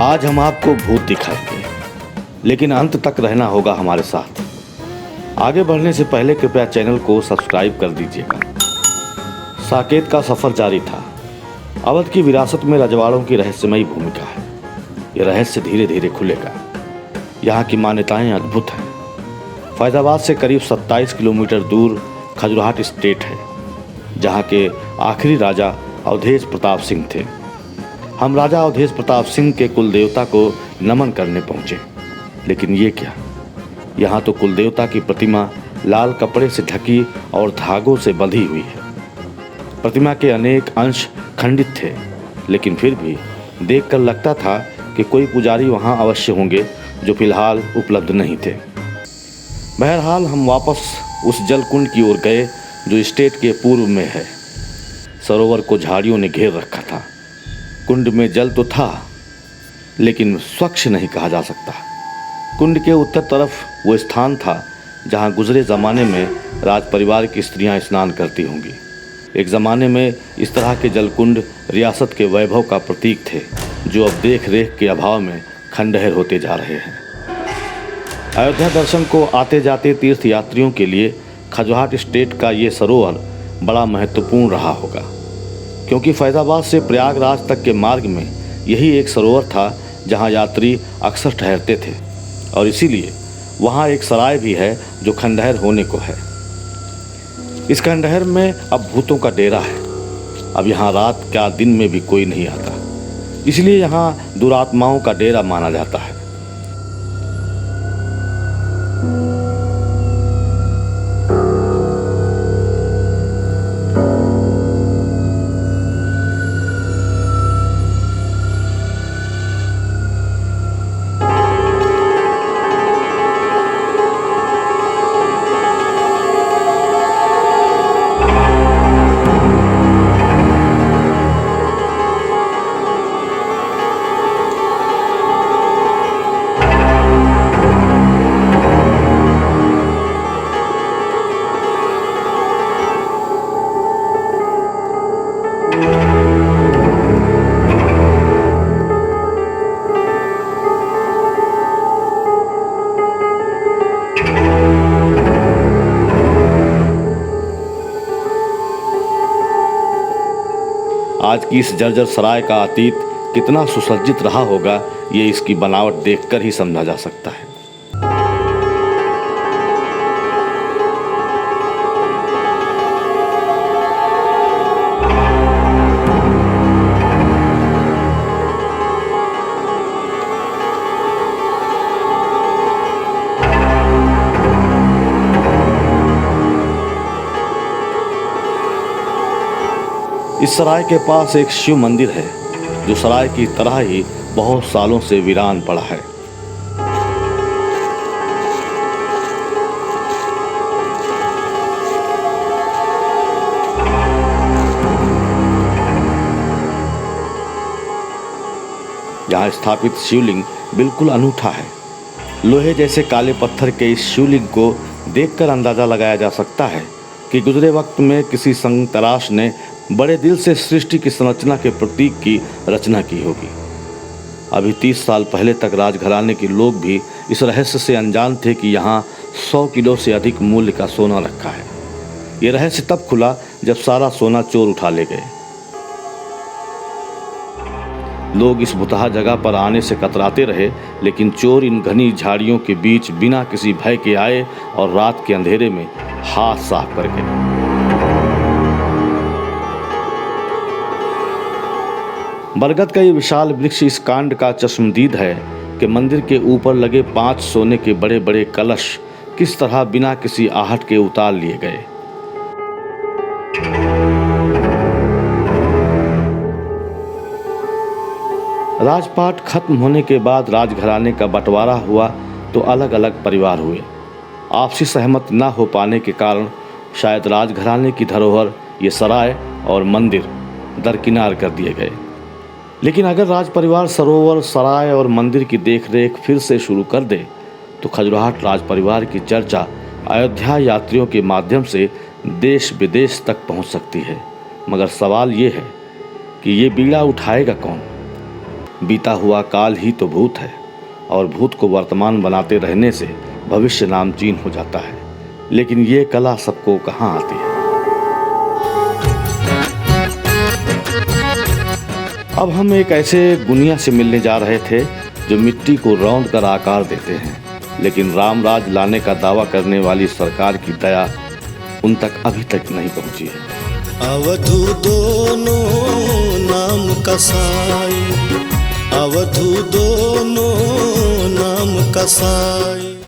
आज हम आपको भूत दिखाएंगे, लेकिन अंत तक रहना होगा हमारे साथ। आगे बढ़ने से पहले कृपया चैनल को सब्सक्राइब कर दीजिएगा। साकेत का सफर जारी था। अवध की विरासत में रजवाड़ों की रहस्यमयी भूमिका है। यह रहस्य धीरे धीरे खुलेगा। यहाँ की मान्यताएं अद्भुत हैं। फैजाबाद से करीब 27 किलोमीटर दूर खजुराहो स्टेट है, जहाँ के आखिरी राजा अवधेश प्रताप सिंह थे। हम राजा अवधेश प्रताप सिंह के कुल देवता को नमन करने पहुँचे, लेकिन ये क्या, यहाँ तो कुल देवता की प्रतिमा लाल कपड़े से ढकी और धागों से बंधी हुई है। प्रतिमा के अनेक अंश खंडित थे, लेकिन फिर भी देखकर लगता था कि कोई पुजारी वहाँ अवश्य होंगे जो फिलहाल उपलब्ध नहीं थे। बहरहाल हम वापस उस जलकुंड की ओर गए जो स्टेट के पूर्व में है। सरोवर को झाड़ियों ने घेर रखा था। कुंड में जल तो था, लेकिन स्वच्छ नहीं कहा जा सकता। कुंड के उत्तर तरफ वो स्थान था जहाँ गुजरे ज़माने में राज परिवार की स्त्रियाँ स्नान करती होंगी। एक ज़माने में इस तरह के जलकुंड रियासत के वैभव का प्रतीक थे, जो अब देख रेख के अभाव में खंडहर होते जा रहे हैं। अयोध्या दर्शन को आते जाते तीर्थ यात्रियों के लिए खजुराहो स्टेट का ये सरोवर बड़ा महत्वपूर्ण रहा होगा, क्योंकि फैजाबाद से प्रयागराज तक के मार्ग में यही एक सरोवर था जहाँ यात्री अक्सर ठहरते थे, और इसीलिए वहाँ एक सराय भी है जो खंडहर होने को है। इस खंडहर में अब भूतों का डेरा है। अब यहाँ रात क्या दिन में भी कोई नहीं आता, इसलिए यहाँ दुरात्माओं का डेरा माना जाता है। आज की इस जर्जर सराय का अतीत कितना सुसज्जित रहा होगा, ये इसकी बनावट देखकर ही समझा जा सकता है। इस सराय के पास एक शिव मंदिर है, जो सराय की तरह ही बहुत सालों से वीरान पड़ा है। यहाँ स्थापित शिवलिंग बिल्कुल अनूठा है। लोहे जैसे काले पत्थर के इस शिवलिंग को देखकर अंदाजा लगाया जा सकता है कि गुजरे वक्त में किसी संग तराश ने बड़े दिल से सृष्टि की संरचना के प्रतीक की रचना की होगी। अभी 30 साल पहले तक राजघराने के लोग भी इस रहस्य से अनजान थे कि यहाँ 100 किलो से अधिक मूल्य का सोना रखा है। ये रहस्य तब खुला जब सारा सोना चोर उठा ले गए। लोग इस भुतहा जगह पर आने से कतराते रहे, लेकिन चोर इन घनी झाड़ियों के बीच बिना किसी भय के आए और रात के अंधेरे में हाथ साफ कर गए। बरगद का ये विशाल वृक्ष इस कांड का चश्मदीद है कि मंदिर के ऊपर लगे 5 सोने के बड़े बड़े कलश किस तरह बिना किसी आहट के उतार लिए गए। राजपाट खत्म होने के बाद राजघराने का बंटवारा हुआ तो अलग अलग परिवार हुए। आपसी सहमत न हो पाने के कारण शायद राजघराने की धरोहर ये सराय और मंदिर दरकिनार कर दिए गए। लेकिन अगर राज परिवार सरोवर, सराय और मंदिर की देखरेख फिर से शुरू कर दे तो खजुराहो राज परिवार की चर्चा अयोध्या यात्रियों के माध्यम से देश विदेश तक पहुंच सकती है। मगर सवाल ये है कि ये बीड़ा उठाएगा कौन? बीता हुआ काल ही तो भूत है और भूत को वर्तमान बनाते रहने से भविष्य नामचीन हो जाता है। लेकिन ये कला सबको कहाँ आती है। अब हम एक ऐसे गुनिया से मिलने जा रहे थे जो मिट्टी को रौंद कर आकार देते हैं, लेकिन रामराज लाने का दावा करने वाली सरकार की दया उन तक अभी तक नहीं पहुंची है। अवधू दोनों नाम कसाई, अवधू दोनों नाम कसाई।